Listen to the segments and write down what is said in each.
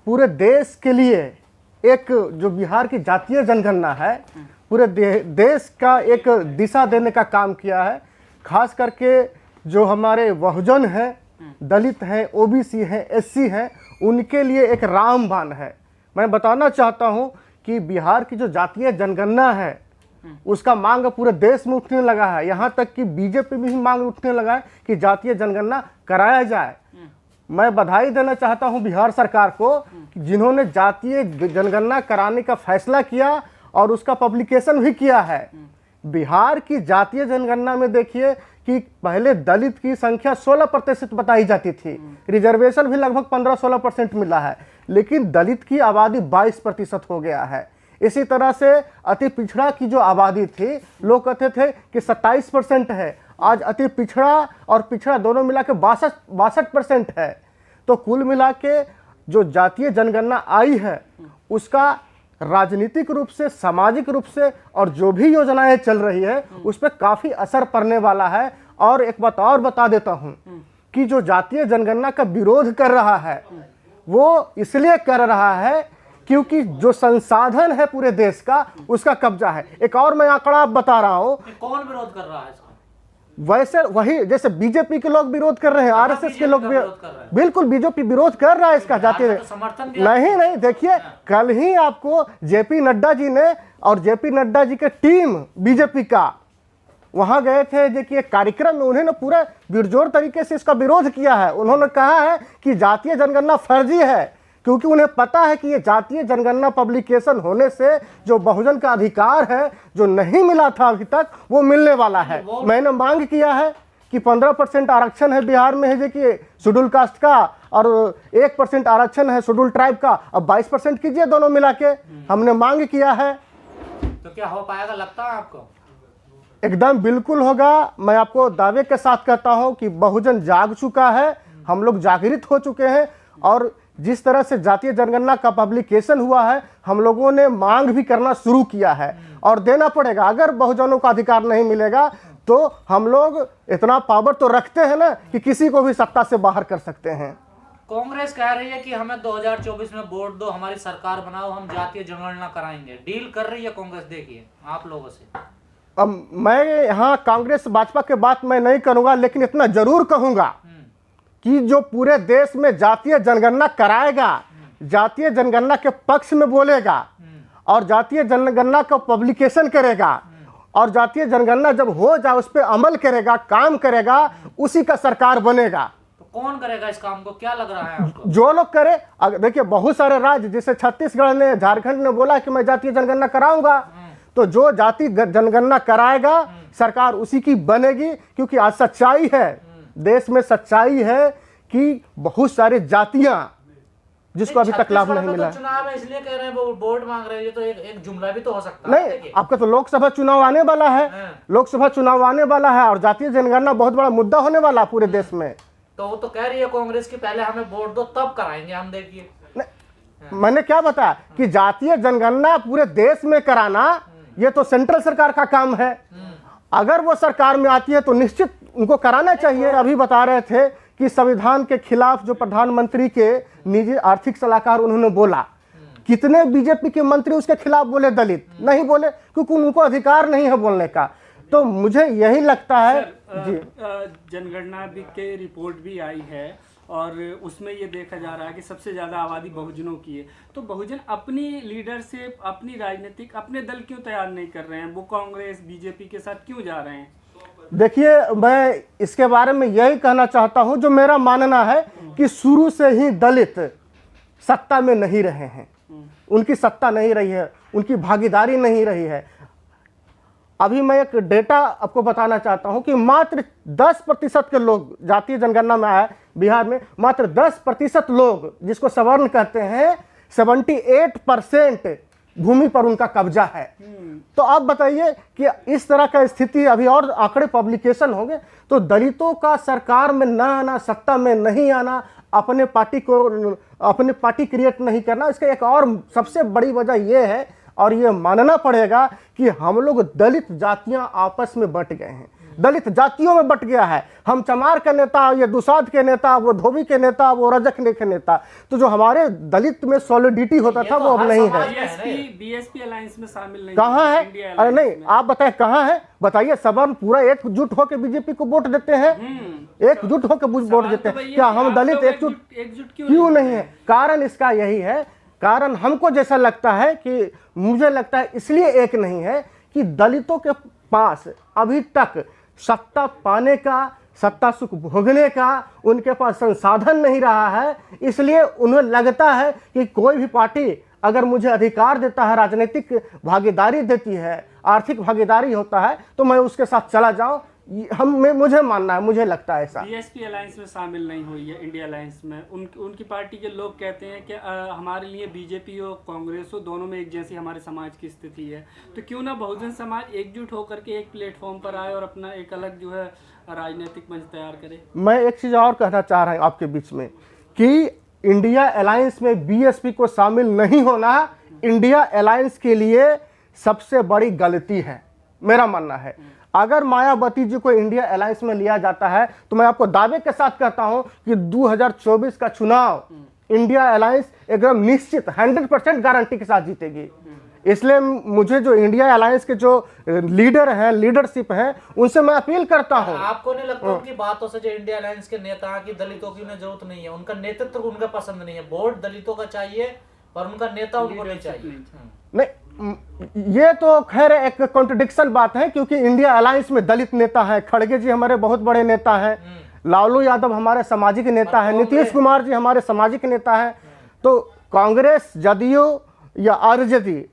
पूरे देश के लिए एक जो बिहार की जातीय जनगणना है पूरे देश का एक दिशा देने का काम किया है। खास करके जो हमारे बहुजन हैं, दलित हैं, ओबीसी हैं, एससी हैं, उनके लिए एक रामबाण है। मैं बताना चाहता हूं कि बिहार की जो जातीय जनगणना है उसका मांग पूरे देश में उठने लगा है। यहां तक कि बीजेपी में भी मांग उठने लगा है कि जातीय जनगणना कराया जाए। मैं बधाई देना चाहता हूं बिहार सरकार को कि जिन्होंने जातीय जनगणना कराने का फैसला किया और उसका पब्लिकेशन भी किया है। बिहार की जातीय जनगणना में देखिए कि पहले दलित की संख्या 16% बताई जाती थी, रिजर्वेशन भी लगभग 15-16% मिला है, लेकिन दलित की आबादी 22% हो गया है। इसी तरह से अति पिछड़ा की जो आबादी थी, लोग कहते थे कि 27% है, आज अति पिछड़ा और पिछड़ा दोनों मिला के 62% है। तो कुल मिला के जो जातीय जनगणना आई है उसका राजनीतिक रूप से, सामाजिक रूप से और जो भी योजनाएं चल रही है उस पर काफी असर पड़ने वाला है। और एक बात और बता देता हूं कि जो जातीय जनगणना का विरोध कर रहा है वो इसलिए कर रहा है क्योंकि जो संसाधन है पूरे देश का उसका कब्जा है। एक और मैं आंकड़ा आप बता रहा हूं। कौन विरोध कर रहा है इसका? वैसे वही जैसे बीजेपी के लोग विरोध कर रहे हैं, आरएसएस के लोग भी बिल्कुल बीजेपी विरोध कर रहा है इसका जातीय समर्थन नहीं। देखिए कल ही आपको जेपी नड्डा जी ने और जेपी नड्डा जी के टीम बीजेपी का वहां गए थे। देखिए कार्यक्रम में उन्होंने पूरा बिरजोर तरीके से इसका विरोध किया है। उन्होंने कहा है कि जातीय जनगणना फर्जी है, क्योंकि उन्हें पता है कि ये जातीय जनगणना पब्लिकेशन होने से जो बहुजन का अधिकार है जो नहीं मिला था अभी तक वो मिलने वाला है। मैंने मांग किया है कि 15% आरक्षण है बिहार में है देखिए शेड्यूल कास्ट का और 1% आरक्षण है शेड्यूल ट्राइब का, अब 22% कीजिए दोनों मिला के। हमने मांग किया है। तो क्या हो पाएगा लगता है आपको? एकदम बिल्कुल होगा। मैं आपको दावे के साथ कहता हूं कि बहुजन जाग चुका है, हम लोग जागृत हो चुके हैं और जिस तरह से जातीय जनगणना का पब्लिकेशन हुआ है हम लोगों ने मांग भी करना शुरू किया है और देना पड़ेगा। अगर बहुजनों का अधिकार नहीं मिलेगा तो हम लोग इतना पावर तो रखते हैं ना कि किसी को भी सत्ता से बाहर कर सकते हैं। कांग्रेस कह रही है कि हमें 2024 में वोट दो, हमारी सरकार बनाओ, हम जातीय जनगणना कराएंगे। डील कर रही है कांग्रेस, देखिए आप लोगों से। अब मैं यहाँ कांग्रेस भाजपा के बात मैं नहीं करूंगा, लेकिन इतना जरूर कहूंगा कि जो पूरे देश में जातीय जनगणना कराएगा, जातीय जनगणना के पक्ष में बोलेगा और जातीय जनगणना का पब्लिकेशन करेगा और जातीय जनगणना जब हो जाए उस पर अमल करेगा, काम करेगा, उसी का सरकार बनेगा। तो कौन करेगा इस काम को, क्या लग रहा है आपको? जो लोग करे। देखिए बहुत सारे राज्य जैसे छत्तीसगढ़ ने, झारखंड ने बोला कि मैं जातीय जनगणना कराऊंगा, तो जो जातीय जनगणना कराएगा सरकार उसी की बनेगी। क्योंकि आज सच्चाई है, देश में सच्चाई है कि बहुत सारी जातियां जिसको अभी तक लाभ नहीं मिला। तो चुनाव है इसलिए कह रहे हैं वो वोट मांग रहे हैं, तो एक जुमला भी तो हो सकता है। नहीं, आपका तो लोकसभा चुनाव आने वाला है, लोकसभा चुनाव आने वाला है और जातीय जनगणना बहुत बड़ा मुद्दा होने वाला है पूरे देश में। तो वो तो कह रही है कांग्रेस की पहले हमें वोट दो तब कराएंगे हम, देखिए। मैंने क्या बताया कि जातीय जनगणना पूरे देश में कराना ये तो सेंट्रल सरकार का काम है। अगर वो सरकार में आती है तो निश्चित उनको कराना चाहिए। अभी बता रहे थे कि संविधान के खिलाफ जो प्रधानमंत्री के निजी आर्थिक सलाहकार उन्होंने बोला, कितने बीजेपी के मंत्री उसके खिलाफ बोले? दलित नहीं बोले, क्योंकि उनको अधिकार नहीं है बोलने का। तो मुझे यही लगता है जी। जनगणना की रिपोर्ट भी आई है और उसमें ये देखा जा रहा है कि सबसे ज्यादा आबादी बहुजनों की है। तो बहुजन अपनी लीडरशिप, अपनी राजनीतिक, अपने दल क्यों तैयार नहीं कर रहे हैं? वो कांग्रेस बीजेपी के साथ क्यों जा रहे हैं? देखिए मैं इसके बारे में यही कहना चाहता हूं, जो मेरा मानना है कि शुरू से ही दलित सत्ता में नहीं रहे हैं, उनकी सत्ता नहीं रही है, उनकी भागीदारी नहीं रही है। अभी मैं एक डेटा आपको बताना चाहता हूं कि मात्र 10% के लोग जातीय जनगणना में आए बिहार में, मात्र 10% लोग जिसको सवर्ण कहते हैं, 78% भूमि पर उनका कब्जा है। तो आप बताइए कि इस तरह का स्थिति, अभी और आंकड़े पब्लिकेशन होंगे, तो दलितों का सरकार में ना आना, सत्ता में नहीं आना, अपने पार्टी क्रिएट नहीं करना, इसका एक और सबसे बड़ी वजह यह है और ये मानना पड़ेगा कि हम लोग दलित जातियां आपस में बंट गए हैं। दलित जातियों में बट गया है। हम चमार के नेता, ये दुसाध के नेता, वो धोबी के नेता, वो रजक के नेता, तो जो हमारे दलित में सॉलिडिटी होता था वो अब नहीं है। बीएसपी अलायंस में शामिल नहीं, कहाँ है? इंडिया अरे नहीं, अलायंस आप बताएं कहाँ है, बताइए। सवर्ण पूरा एकजुट होकर बीजेपी को वोट देते हैं, एकजुट होकर वोट देते हैं। क्या हम दलित एकजुट क्यों नहीं है? कारण इसका यही है, कारण हमको जैसा लगता है कि मुझे लगता है इसलिए एक नहीं है कि दलितों के पास अभी तक सत्ता पाने का, सत्ता सुख भोगने का उनके पास संसाधन नहीं रहा है। इसलिए उन्हें लगता है कि कोई भी पार्टी अगर मुझे अधिकार देता है, राजनीतिक भागीदारी देती है, आर्थिक भागीदारी होता है, तो मैं उसके साथ चला जाऊं। मुझे मानना है, मुझे लगता है ऐसा। बीएसपी अलायंस में शामिल नहीं हुई है, इंडिया अलायंस में। उनकी पार्टी के लोग कहते हैं कि हमारे लिए बीजेपी हो कांग्रेस हो, दोनों में एक जैसी हमारे समाज की स्थिति है, तो क्यों ना बहुजन समाज एकजुट होकर के एक प्लेटफॉर्म पर आए और अपना एक अलग जो है राजनीतिक मंच तैयार करे। मैं एक चीज़ और कहना चाह रहा हूँ आपके बीच में कि इंडिया अलायंस में बीएसपी को शामिल नहीं होना इंडिया अलायंस के लिए सबसे बड़ी गलती है, मेरा मानना है। अगर मायावती जी को इंडिया अलायंस में लिया जाता है तो मैं आपको दावे के साथ कहता हूं कि 2024 का चुनाव इंडिया अलायंस एकदम निश्चित 100% गारंटी के साथ जीतेगी। इसलिए मुझे जो इंडिया अलायंस के जो लीडर हैं, लीडरशिप हैं, उनसे मैं अपील करता हूं। आपको नहीं लगता उनकी बातों से जो इंडिया अलायंस के नेता की दलितों की उन्हें जरूरत नहीं है, उनका नेतृत्व उनका पसंद नहीं है, वोट दलितों का चाहिए पर उनका नेता उनको नहीं चाहिए? नहीं, ये तो खैर एक कॉन्ट्रडिक्शन बात है, क्योंकि इंडिया अलायंस में दलित नेता है, खड़गे जी हमारे बहुत बड़े नेता हैं, लालू यादव हमारे सामाजिक नेता है, नीतीश कुमार जी हमारे सामाजिक नेता हैं, तो कांग्रेस, जदयू या आरजेडी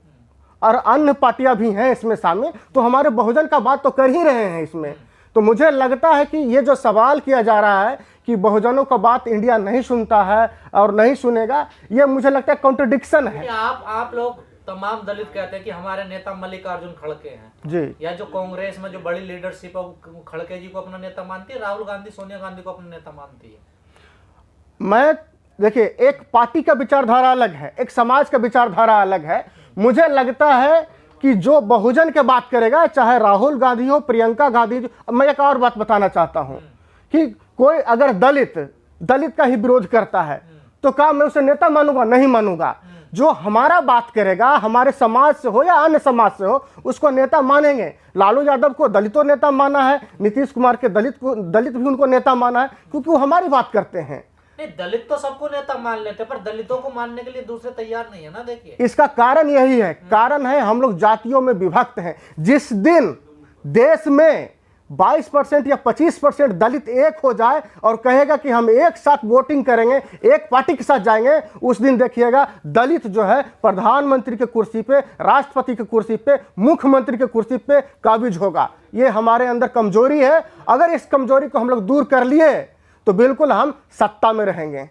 और अन्य पार्टियां भी हैं इसमें शामिल, तो हमारे बहुजन का बात तो कर ही रहे हैं इसमें। तो मुझे लगता है कि ये जो सवाल किया जा रहा है कि बहुजनों का बात इंडिया नहीं सुनता है और नहीं सुनेगा, ये मुझे लगता है कॉन्ट्रडिक्शन है। आप लोग तमाम दलित कहते हैं कि हमारे नेता मल्लिकार्जुन खड़गे हैं जी, या जो कांग्रेस में जो बड़ी लीडरशिप है वो खड़गे जी को अपना नेता मानती है, राहुल गांधी सोनिया गांधी को अपना नेता मानती है। मैं देखिए, एक पार्टी का विचारधारा अलग है, एक समाज का विचारधारा अलग है। मुझे लगता है कि जो बहुजन के बात करेगा, चाहे राहुल गांधी हो, प्रियंका गांधी हो। मैं एक और बात बताना चाहता हूं कि कोई अगर दलित का ही विरोध करता है तो क्या मैं उसे नेता मानूंगा? नहीं मानूंगा। जो हमारा बात करेगा, हमारे समाज से हो या अन्य समाज से हो, उसको नेता मानेंगे। लालू यादव को दलितों नेता माना है, नीतीश कुमार के दलित भी उनको नेता माना है, क्योंकि वो हमारी बात करते हैं। नहीं, दलित तो सबको नेता मान लेते, पर दलितों को मानने के लिए दूसरे तैयार नहीं है ना। देखिए, इसका कारण यही है, कारण है हम लोग जातियों में विभक्त हैं। जिस दिन देश में 22% या 25% दलित एक हो जाए और कहेगा कि हम एक साथ वोटिंग करेंगे, एक पार्टी के साथ जाएंगे, उस दिन देखिएगा दलित जो है प्रधानमंत्री के कुर्सी पे, राष्ट्रपति की कुर्सी पे, मुख्यमंत्री के कुर्सी पे काबिज होगा। ये हमारे अंदर कमजोरी है। अगर इस कमजोरी को हम लोग दूर कर लिए तो बिल्कुल हम सत्ता में रहेंगे।